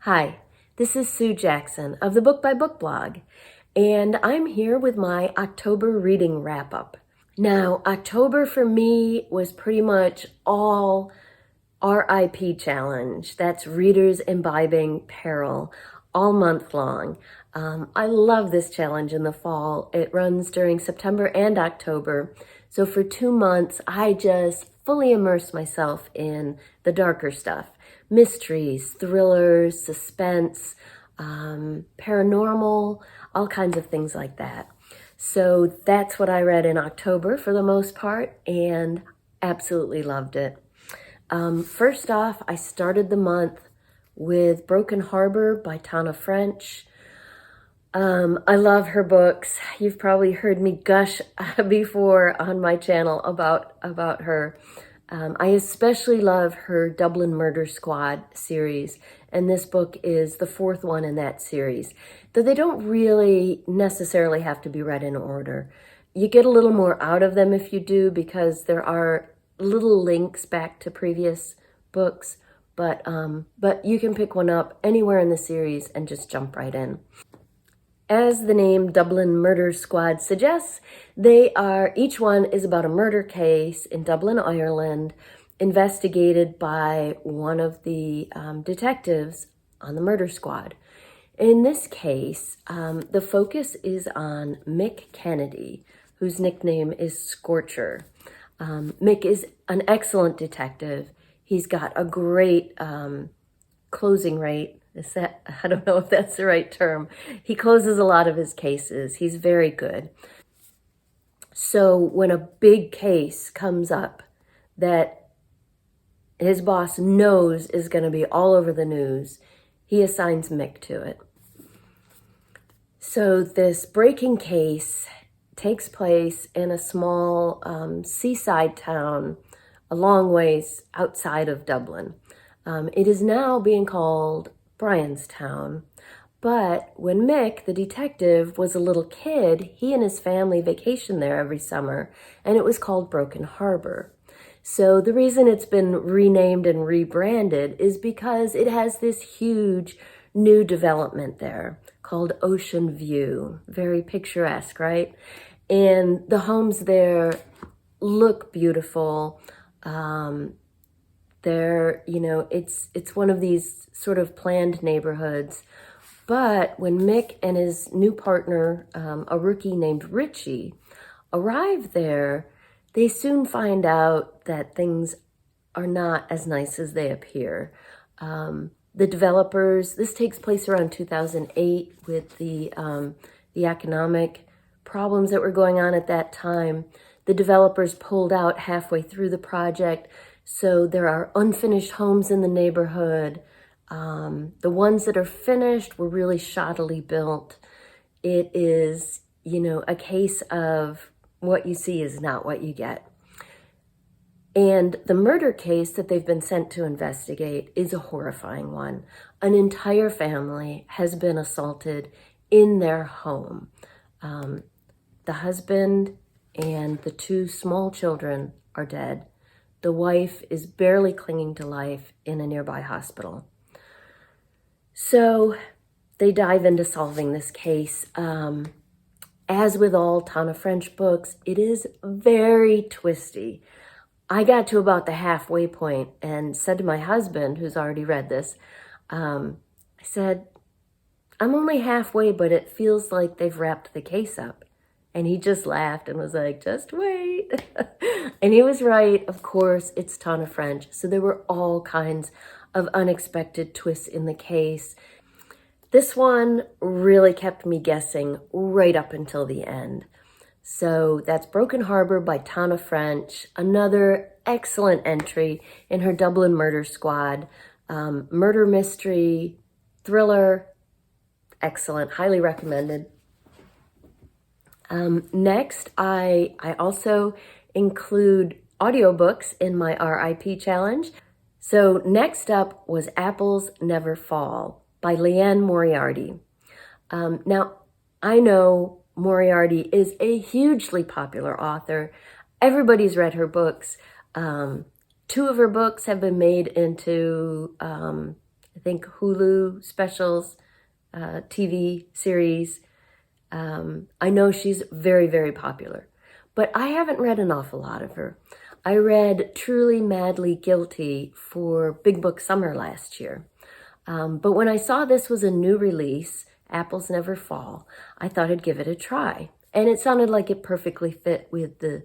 Hi, this is Sue Jackson of the Book by Book blog, and I'm here with my October reading wrap-up. Now, October for me was pretty much all R.I.P. challenge. That's Readers Imbibing Peril, all month long. I love this challenge in the fall. It runs during September and October. So for 2 months, I just fully immerse myself in the darker stuff. Mysteries, thrillers, suspense, paranormal, all kinds of things like that. So that's what I read in October for the most part, and absolutely loved it. First off, I started the month with Broken Harbor by Tana French. I love her books. You've probably heard me gush before on my channel about her. I especially love her Dublin Murder Squad series, and this book is the 4th one in that series, though they don't really necessarily have to be read in order. You get a little more out of them if you do, because there are little links back to previous books, but you can pick one up anywhere in the series and just jump right in. As the name Dublin Murder Squad suggests, each one is about a murder case in Dublin, Ireland, investigated by one of the detectives on the murder squad. In this case, the focus is on Mick Kennedy, whose nickname is Scorcher. Mick is an excellent detective. He's got a great closing rate. I don't know if that's the right term. He closes a lot of his cases. He's very good. So when a big case comes up that his boss knows is going to be all over the news, he assigns Mick to it. So this breaking case takes place in a small seaside town a long ways outside of Dublin. It is now being called Bryanstown, but when Mick, the detective, was a little kid, he and his family vacationed there every summer, and it was called Broken Harbor. So the reason it's been renamed and rebranded is because it has this huge new development there called Ocean View. Very picturesque, right? And the homes there look beautiful. It's one of these sort of planned neighborhoods. But when Mick and his new partner, a rookie named Richie, arrive there, they soon find out that things are not as nice as they appear. The developers, this takes place around 2008 with the economic problems that were going on at that time. The developers pulled out halfway through the project, so there are unfinished homes in the neighborhood. The ones that are finished were really shoddily built. It is, a case of what you see is not what you get. And the murder case that they've been sent to investigate is a horrifying one. An entire family has been assaulted in their home. The husband and the 2 small children are dead. The wife is barely clinging to life in a nearby hospital. So they dive into solving this case. As with all Tana French books, it is very twisty. I got to about the halfway point and said to my husband, who's already read this, I said, I'm only halfway, but it feels like they've wrapped the case up. And he just laughed and was like, just wait. And he was right. Of course, it's Tana French. So there were all kinds of unexpected twists in the case. This one really kept me guessing right up until the end. So that's Broken Harbor by Tana French, another excellent entry in her Dublin Murder Squad. Murder mystery, thriller, excellent, highly recommended. Next, I also include audiobooks in my R.I.P. challenge. So next up was Apples Never Fall by Liane Moriarty. Now, I know Moriarty is a hugely popular author. Everybody's read her books. 2 of her books have been made into think Hulu specials, TV series. I know she's very, very popular, but I haven't read an awful lot of her. I read Truly Madly Guilty for Big Book Summer last year. But when I saw this was a new release, Apples Never Fall, I thought I'd give it a try. And it sounded like it perfectly fit with the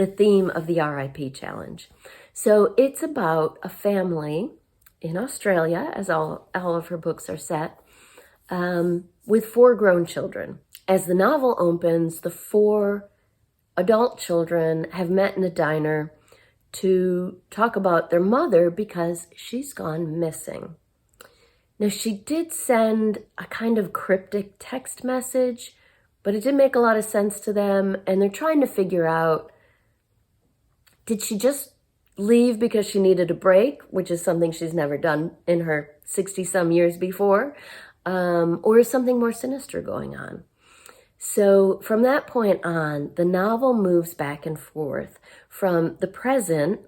theme of the R.I.P. challenge. So it's about a family in Australia, as all of her books are set, with 4 grown children. As the novel opens, the 4 adult children have met in a diner to talk about their mother because she's gone missing. Now, she did send a kind of cryptic text message, but it didn't make a lot of sense to them, and they're trying to figure out, did she just leave because she needed a break, which is something she's never done in her 60-some years before, or is something more sinister going on? So from that point on, the novel moves back and forth from the present,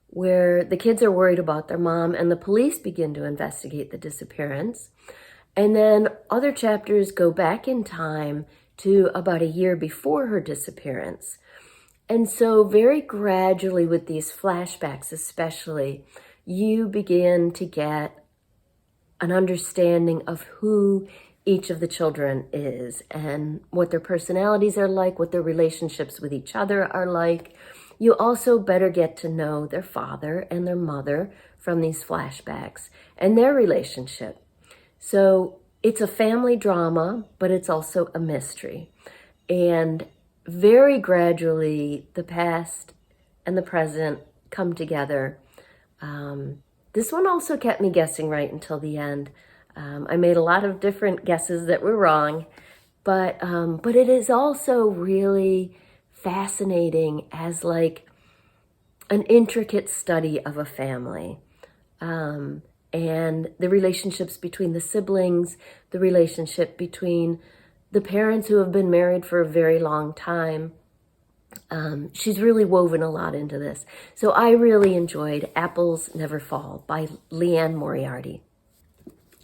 where the kids are worried about their mom and the police begin to investigate the disappearance. And then other chapters go back in time to about a year before her disappearance. And so very gradually with these flashbacks especially, you begin to get an understanding of who each of the children is and what their personalities are like, what their relationships with each other are like. You also better get to know their father and their mother from these flashbacks and their relationship. So it's a family drama, but it's also a mystery. And very gradually, the past and the present come together. This one also kept me guessing right until the end. I made a lot of different guesses that were wrong, but it is also really fascinating as like an intricate study of a family, and the relationships between the siblings, the relationship between the parents who have been married for a very long time. She's really woven a lot into this. So I really enjoyed Apples Never Fall by Leanne Moriarty.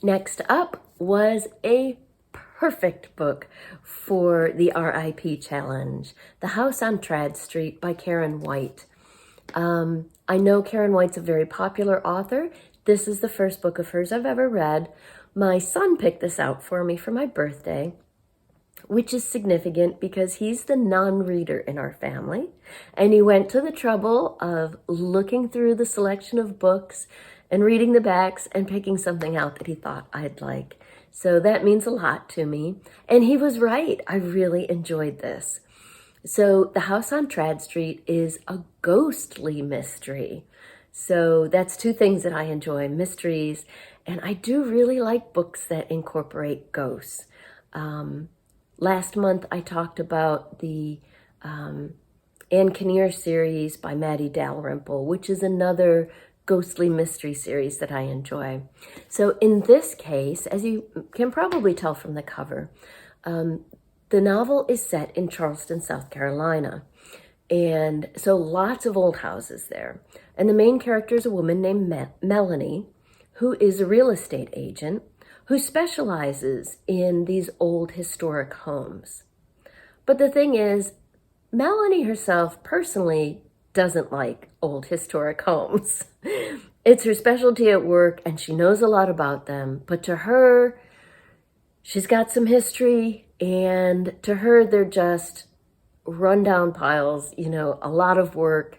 Next up was a perfect book for the R.I.P. challenge, The House on Trad Street by Karen White. I know Karen White's a very popular author. This is the first book of hers I've ever read. My son picked this out for me for my birthday, which is significant because he's the non-reader in our family. And he went to the trouble of looking through the selection of books and reading the backs and picking something out that he thought I'd like. So that means a lot to me. And he was right. I really enjoyed this. So The House on Trad Street is a ghostly mystery. So that's 2 things that I enjoy, mysteries. And I do really like books that incorporate ghosts. Last month, I talked about the Anne Kinnear series by Maddie Dalrymple, which is another ghostly mystery series that I enjoy. So in this case, as you can probably tell from the cover, the novel is set in Charleston, South Carolina. And so lots of old houses there. And the main character is a woman named Melanie, who is a real estate agent who specializes in these old historic homes. But the thing is, Melanie herself personally doesn't like old historic homes. It's her specialty at work and she knows a lot about them, but to her, she's got some history, and to her, they're just rundown piles, a lot of work.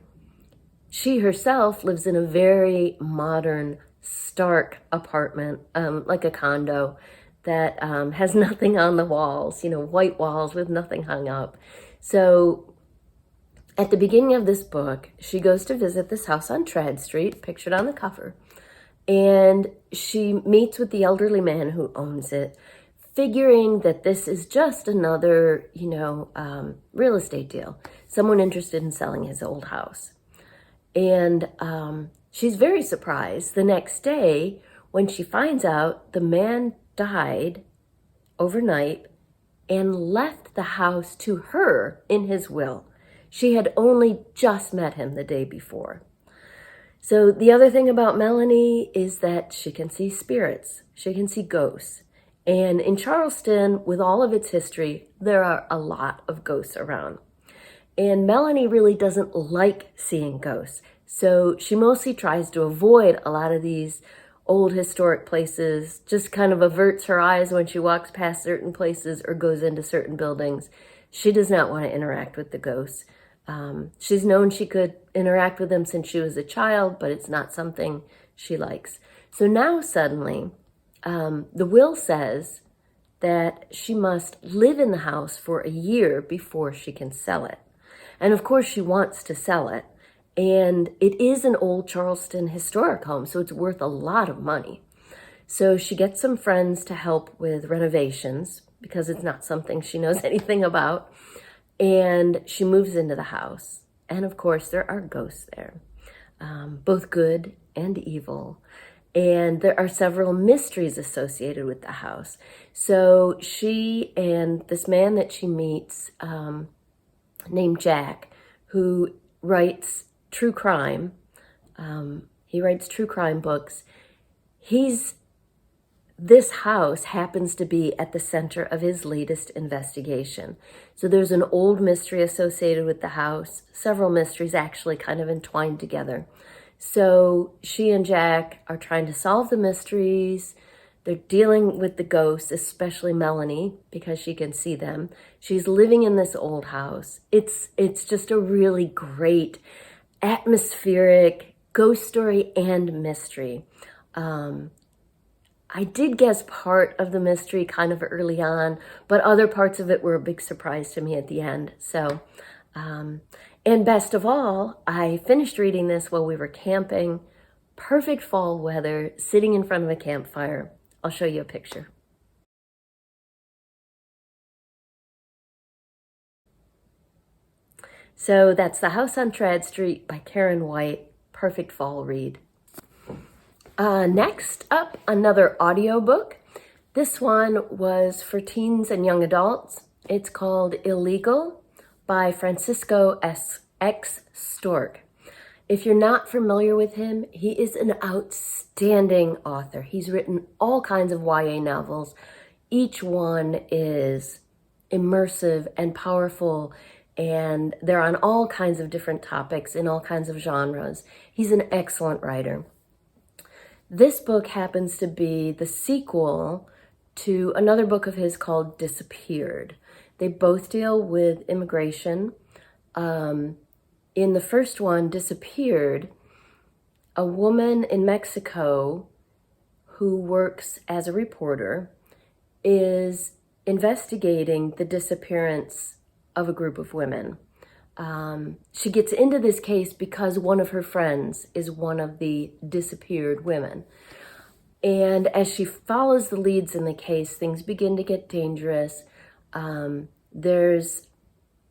She herself lives in a very modern, stark apartment, like a condo that has nothing on the walls, white walls with nothing hung up. So at the beginning of this book, she goes to visit this house on Trad Street, pictured on the cover, and she meets with the elderly man who owns it, figuring that this is just another, real estate deal, someone interested in selling his old house. And she's very surprised the next day when she finds out the man died overnight and left the house to her in his will. She had only just met him the day before. So the other thing about Melanie is that she can see spirits. She can see ghosts. And in Charleston, with all of its history, there are a lot of ghosts around. And Melanie really doesn't like seeing ghosts. So she mostly tries to avoid a lot of these old historic places, just kind of averts her eyes when she walks past certain places or goes into certain buildings. She does not want to interact with the ghosts. She's known she could interact with them since she was a child, but it's not something she likes. So now suddenly, the will says that she must live in the house for a year before she can sell it. And of course she wants to sell it. And it is an old Charleston historic home, so it's worth a lot of money. So she gets some friends to help with renovations because it's not something she knows anything about. And she moves into the house. And of course there are ghosts there, both good and evil. And there are several mysteries associated with the house. So she and this man that she meets, named Jack, who writes true crime. He writes true crime books. This house happens to be at the center of his latest investigation. So there's an old mystery associated with the house, several mysteries actually kind of entwined together. So she and Jack are trying to solve the mysteries. They're dealing with the ghosts, especially Melanie, because she can see them. She's living in this old house. It's just a really great atmospheric ghost story and mystery. I did guess part of the mystery kind of early on, but other parts of it were a big surprise to me at the end. So, and best of all, I finished reading this while we were camping. Perfect fall weather, sitting in front of a campfire. I'll show you a picture. So that's The House on Trad Street by Karen White. Perfect fall read. Next up, another audiobook. This one was for teens and young adults. It's called Illegal by Francisco X. Stork. If you're not familiar with him, he is an outstanding author. He's written all kinds of YA novels. Each one is immersive and powerful, and they're on all kinds of different topics in all kinds of genres. He's an excellent writer. This book happens to be the sequel to another book of his called Disappeared. They both deal with immigration. In the first one, Disappeared, a woman in Mexico who works as a reporter is investigating the disappearance of a group of women. She gets into this case because one of her friends is one of the disappeared women. And as she follows the leads in the case, things begin to get dangerous. There's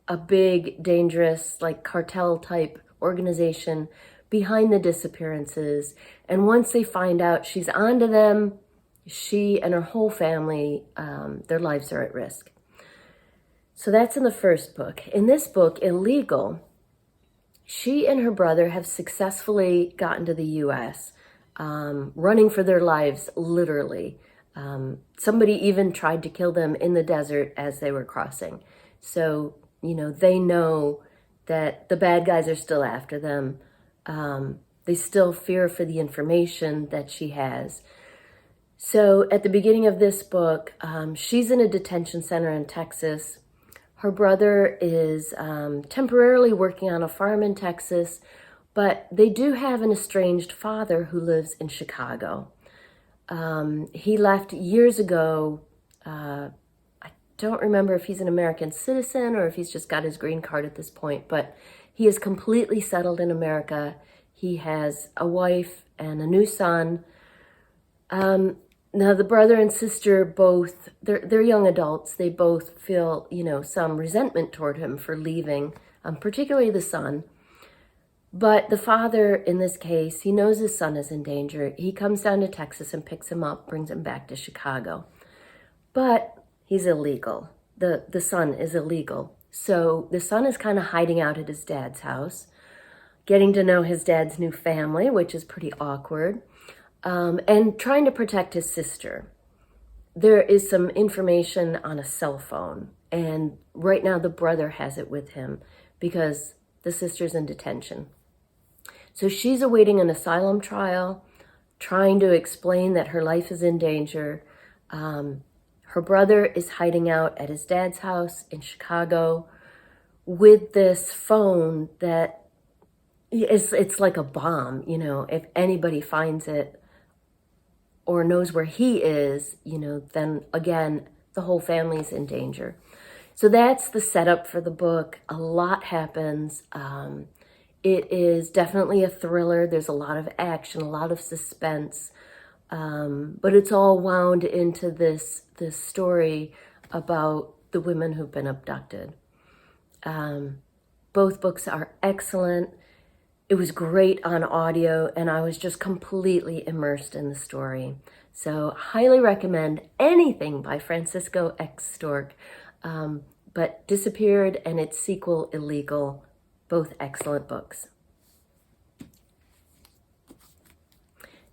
a big, dangerous, like cartel type organization behind the disappearances. And once they find out she's onto them, she and her whole family, their lives are at risk. So that's in the first book. In this book, Illegal, she and her brother have successfully gotten to the U.S., running for their lives, literally. Somebody even tried to kill them in the desert as they were crossing. So, you know, they know that the bad guys are still after them. They still fear for the information that she has. So at the beginning of this book, she's in a detention center in Texas. Her brother is temporarily working on a farm in Texas, but they do have an estranged father who lives in Chicago. He left years ago. I don't remember if he's an American citizen or if he's just got his green card at this point, but he is completely settled in America. He has a wife and a new son. Now, the brother and sister both, they're young adults. They both feel, you know, some resentment toward him for leaving, particularly the son. But the father, in this case, he knows his son is in danger. He comes down to Texas and picks him up, brings him back to Chicago. But he's illegal. The son is illegal. So the son is kind of hiding out at his dad's house, getting to know his dad's new family, which is pretty awkward. and trying to protect his sister. There is some information on a cell phone, and right now the brother has it with him because the sister's in detention. So she's awaiting an asylum trial, trying to explain that her life is in danger. Her brother is hiding out at his dad's house in Chicago with this phone that it's like a bomb, you know. If anybody finds it or knows where he is, you know, then again, the whole family's in danger. So that's the setup for the book. A lot happens. It is definitely a thriller. There's a lot of action, a lot of suspense. But it's all wound into this story about the women who've been abducted. Both books are excellent. It was great on audio, and I was just completely immersed in the story. So highly recommend anything by Francisco X. Stork. But Disappeared and its sequel, Illegal, both excellent books.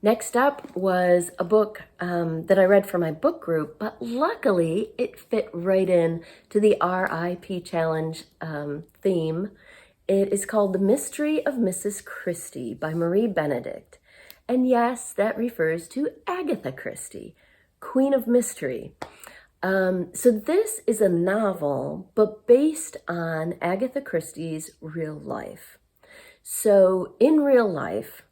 Next up was a book that I read for my book group, but luckily it fit right in to the R.I.P. challenge theme. It is called The Mystery of Mrs Christie by Marie Benedict. And yes, that refers to Agatha Christie, Queen of Mystery. So this is a novel, but based on Agatha Christie's real life. So in real life,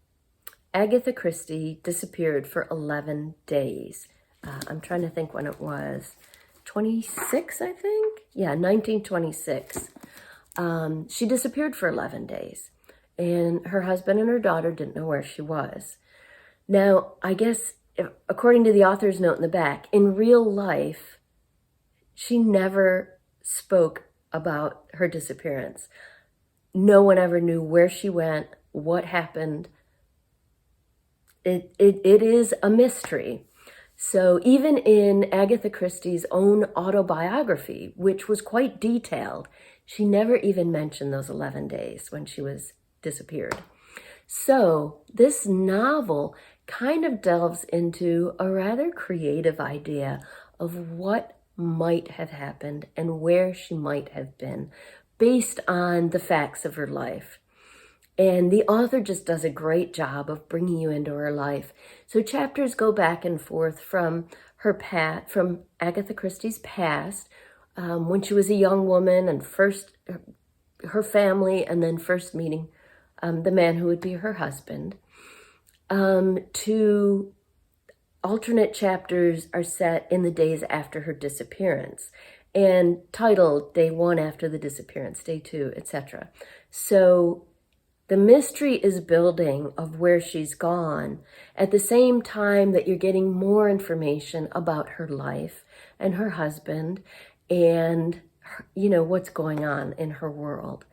Agatha Christie disappeared for 11 days. I'm trying to think when it was. 26, I think? Yeah, 1926. She disappeared for 11 days. And her husband and her daughter didn't know where she was. Now, I guess, according to the author's note in the back, in real life, she never spoke about her disappearance. No one ever knew where she went, what happened. It is a mystery. So even in Agatha Christie's own autobiography, which was quite detailed, she never even mentioned those 11 days when she was disappeared. So this novel kind of delves into a rather creative idea of what might have happened and where she might have been based on the facts of her life. And the author just does a great job of bringing you into her life. So chapters go back and forth from from Agatha Christie's past, when she was a young woman and first her family, and then first meeting the man who would be her husband, to alternate chapters are set in the days after her disappearance and titled Day 1 after the disappearance, Day 2, etc. So the mystery is building of where she's gone at the same time that you're getting more information about her life and her husband and, you know, what's going on in her world.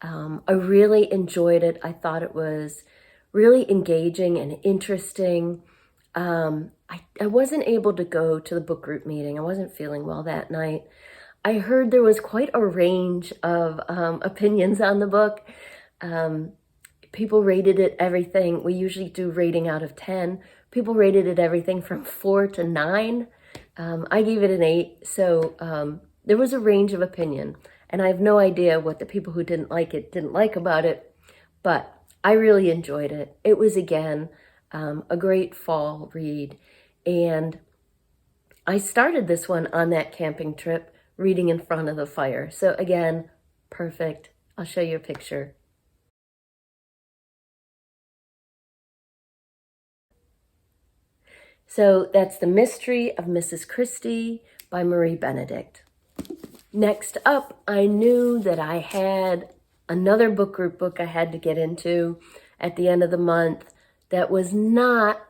I really enjoyed it. I thought it was really engaging and interesting. I wasn't able to go to the book group meeting. I wasn't feeling well that night. I heard there was quite a range of opinions on the book. People rated it everything. We usually do rating out of 10. People rated it everything from 4 to 9. I gave it an 8. So there was a range of opinion. And I have no idea what the people who didn't like it didn't like about it. But I really enjoyed it. It was, again, a great fall read. And I started this one on that camping trip, reading in front of the fire. So again, perfect. I'll show you a picture. So that's The Mystery of Mrs. Christie by Marie Benedict. Next up, I knew that I had another book group book I had to get into at the end of the month that was not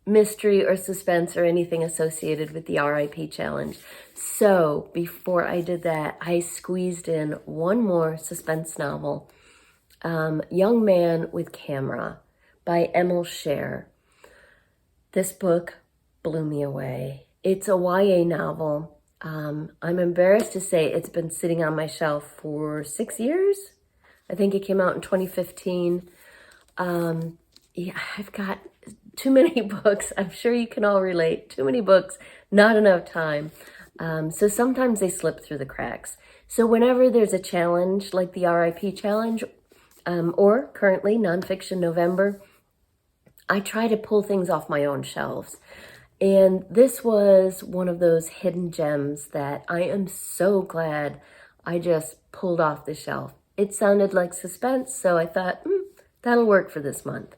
mystery or suspense or anything associated with the R.I.P. challenge. So before I did that, I squeezed in one more suspense novel, Young Man with Camera by Emil Scher. This book blew me away. It's a YA novel. I'm embarrassed to say it's been sitting on my shelf for 6 years. I think it came out in 2015. Yeah, I've got too many books. I'm sure you can all relate. Too many books, not enough time. So sometimes they slip through the cracks. So whenever there's a challenge like the R.I.P. challenge, or currently Nonfiction November, I try to pull things off my own shelves. And this was one of those hidden gems that I am so glad I just pulled off the shelf. It sounded like suspense, so I thought, that'll work for this month.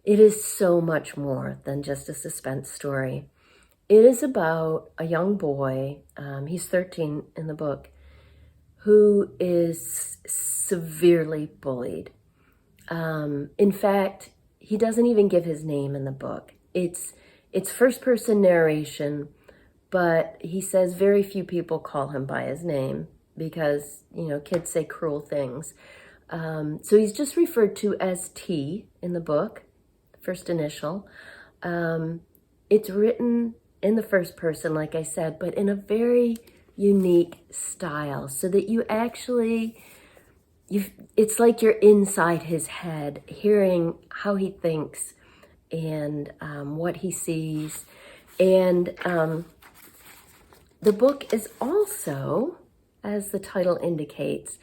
It is so much more than just a suspense story. It is about a young boy, he's 13 in the book, who is severely bullied. In fact, he doesn't even give his name in the book. It's first-person narration, but he says very few people call him by his name because, kids say cruel things. So he's just referred to as T in the book, first initial. It's written in the first person, like I said, but in a very unique style so that you actually, it's like you're inside his head, hearing how he thinks and what he sees. And the book is also, as the title indicates,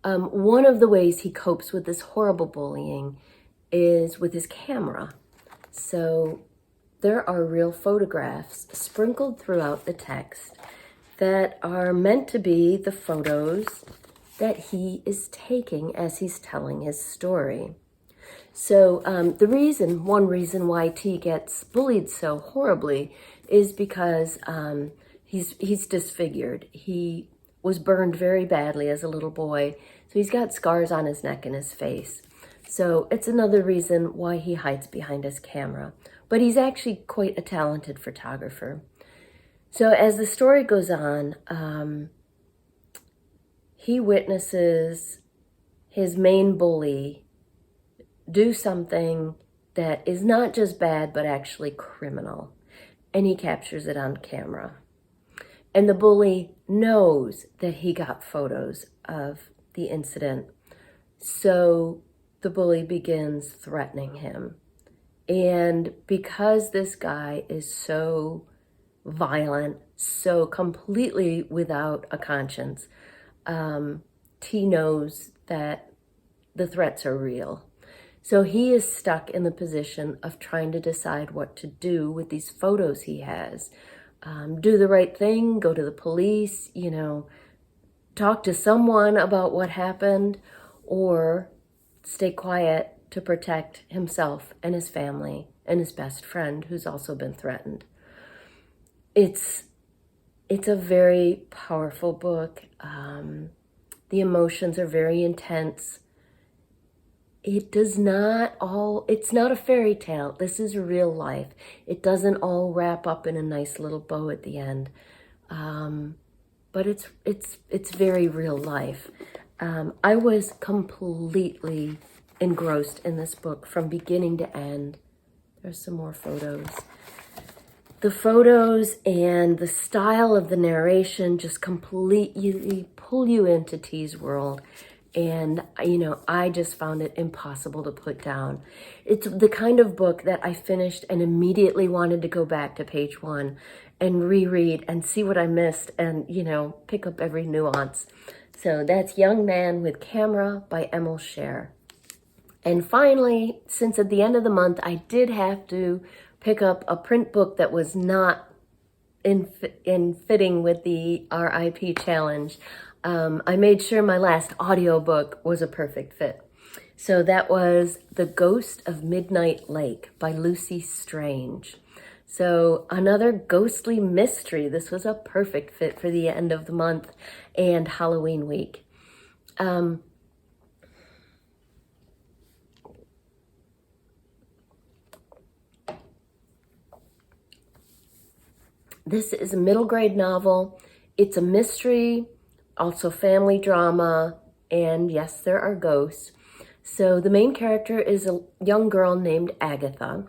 one of the ways he copes with this horrible bullying is with his camera. So there are real photographs sprinkled throughout the text that are meant to be the photos that he is taking as he's telling his story. So one reason why T gets bullied so horribly is because he's disfigured. He was burned very badly as a little boy, so he's got scars on his neck and his face. So it's another reason why he hides behind his camera. But he's actually quite a talented photographer. So as the story goes on, he witnesses his main bully do something that is not just bad, but actually criminal. And he captures it on camera. And the bully knows that he got photos of the incident. So the bully begins threatening him. And because this guy is so violent, so completely without a conscience, T knows that the threats are real. So he is stuck in the position of trying to decide what to do with these photos he has. Do the right thing, go to the police, talk to someone about what happened, or stay quiet to protect himself and his family and his best friend who's also been threatened. It's a very powerful book. The emotions are very intense. It's not a fairy tale. This is real life. It doesn't all wrap up in a nice little bow at the end. But it's very real life. I was completely engrossed in this book from beginning to end. There's some more photos. The photos and the style of the narration just completely pull you into T's world. And, I just found it impossible to put down. It's the kind of book that I finished and immediately wanted to go back to page 1 and reread and see what I missed and, pick up every nuance. So that's Young Man with Camera by Emil Scher. And finally, since at the end of the month, I did have to pick up a print book that was not in fitting with the R.I.P. challenge. I made sure my last audiobook was a perfect fit. So that was The Ghost of Midnight Lake by Lucy Strange. So another ghostly mystery. This was a perfect fit for the end of the month and Halloween week. This is a middle grade novel. It's a mystery, also family drama, and yes, there are ghosts. So the main character is a young girl named Agatha.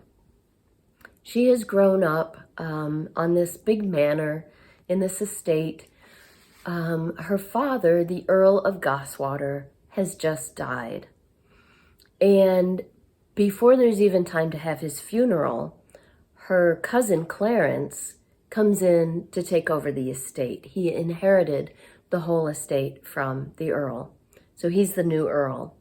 She has grown up on this big manor in this estate. Her father, the Earl of Goswater, has just died. And before there's even time to have his funeral, her cousin Clarence comes in to take over the estate. He inherited the whole estate from the Earl. So he's the new Earl.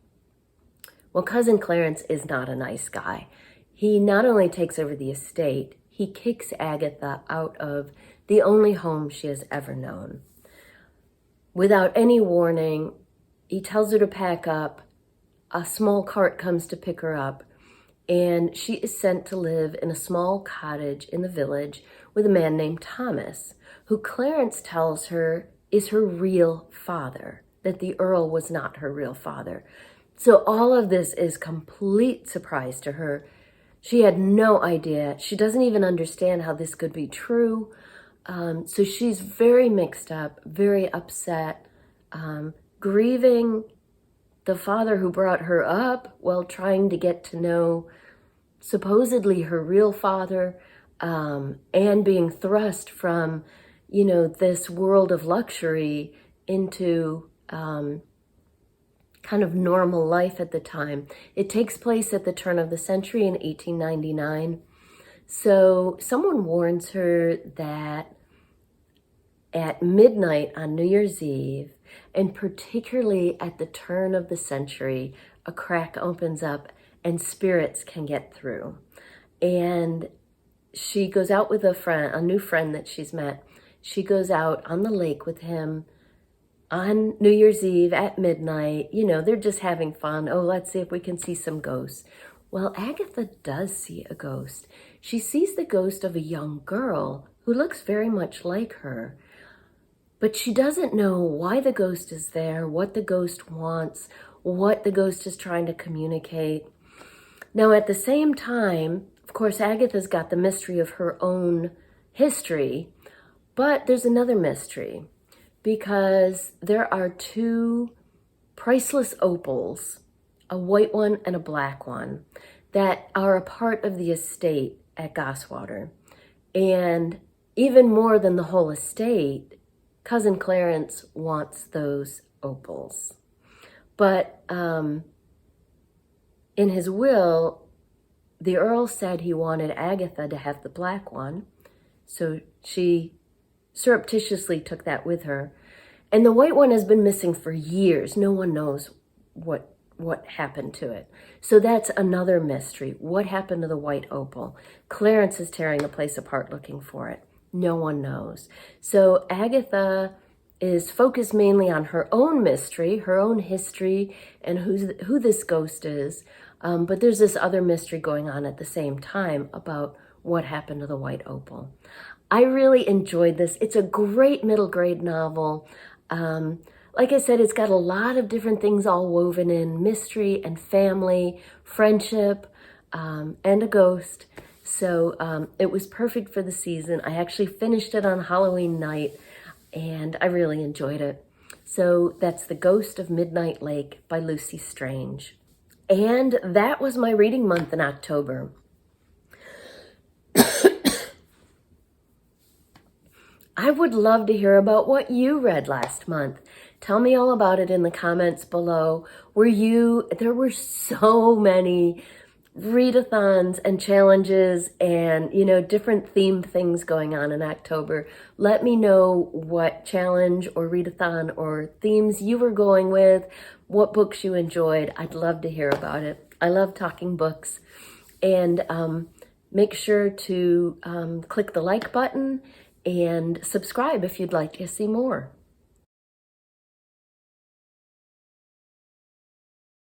Well, cousin Clarence is not a nice guy. He not only takes over the estate, he kicks Agatha out of the only home she has ever known. Without any warning, he tells her to pack up. A small cart comes to pick her up, and she is sent to live in a small cottage in the village with a man named Thomas, who Clarence tells her is her real father, that the Earl was not her real father. So all of this is complete surprise to her. She had no idea. She doesn't even understand how this could be true. So she's very mixed up, very upset, grieving the father who brought her up while trying to get to know supposedly her real father, and being thrust from, this world of luxury into kind of normal life at the time. It takes place at the turn of the century in 1899. So someone warns her that at midnight on New Year's Eve, and particularly at the turn of the century, a crack opens up and spirits can get through. And she goes out with a new friend that she's met. She goes out on the lake with him on New Year's Eve at midnight. They're just having fun. Oh, let's see if we can see some ghosts. Well, Agatha does see a ghost. She sees the ghost of a young girl who looks very much like her. But she doesn't know why the ghost is there, what the ghost wants, what the ghost is trying to communicate. Now, at the same time, of course, Agatha's got the mystery of her own history, but there's another mystery, because there are two priceless opals, a white one and a black one, that are a part of the estate at Goswater. And even more than the whole estate, cousin Clarence wants those opals. But in his will, the Earl said he wanted Agatha to have the black one, so she surreptitiously took that with her. And the white one has been missing for years. No one knows what happened to it. So that's another mystery. What happened to the white opal? Clarence is tearing the place apart looking for it. No one knows. So Agatha is focused mainly on her own mystery, her own history, and who this ghost is. But there's this other mystery going on at the same time about what happened to the white opal. I really enjoyed this. It's a great middle grade novel. Like I said, it's got a lot of different things all woven in: mystery and family, friendship, and a ghost. So it was perfect for the season. I actually finished it on Halloween night, and I really enjoyed it. So that's The Ghost of Midnight Lake by Lucy Strange. And that was my reading month in October. I would love to hear about what you read last month. Tell me all about it in the comments below. There were so many readathons and challenges and, different themed things going on in October. Let me know what challenge or readathon or themes you were going with, what books you enjoyed. I'd love to hear about it. I love talking books. And make sure to click the like button and subscribe if you'd like to see more.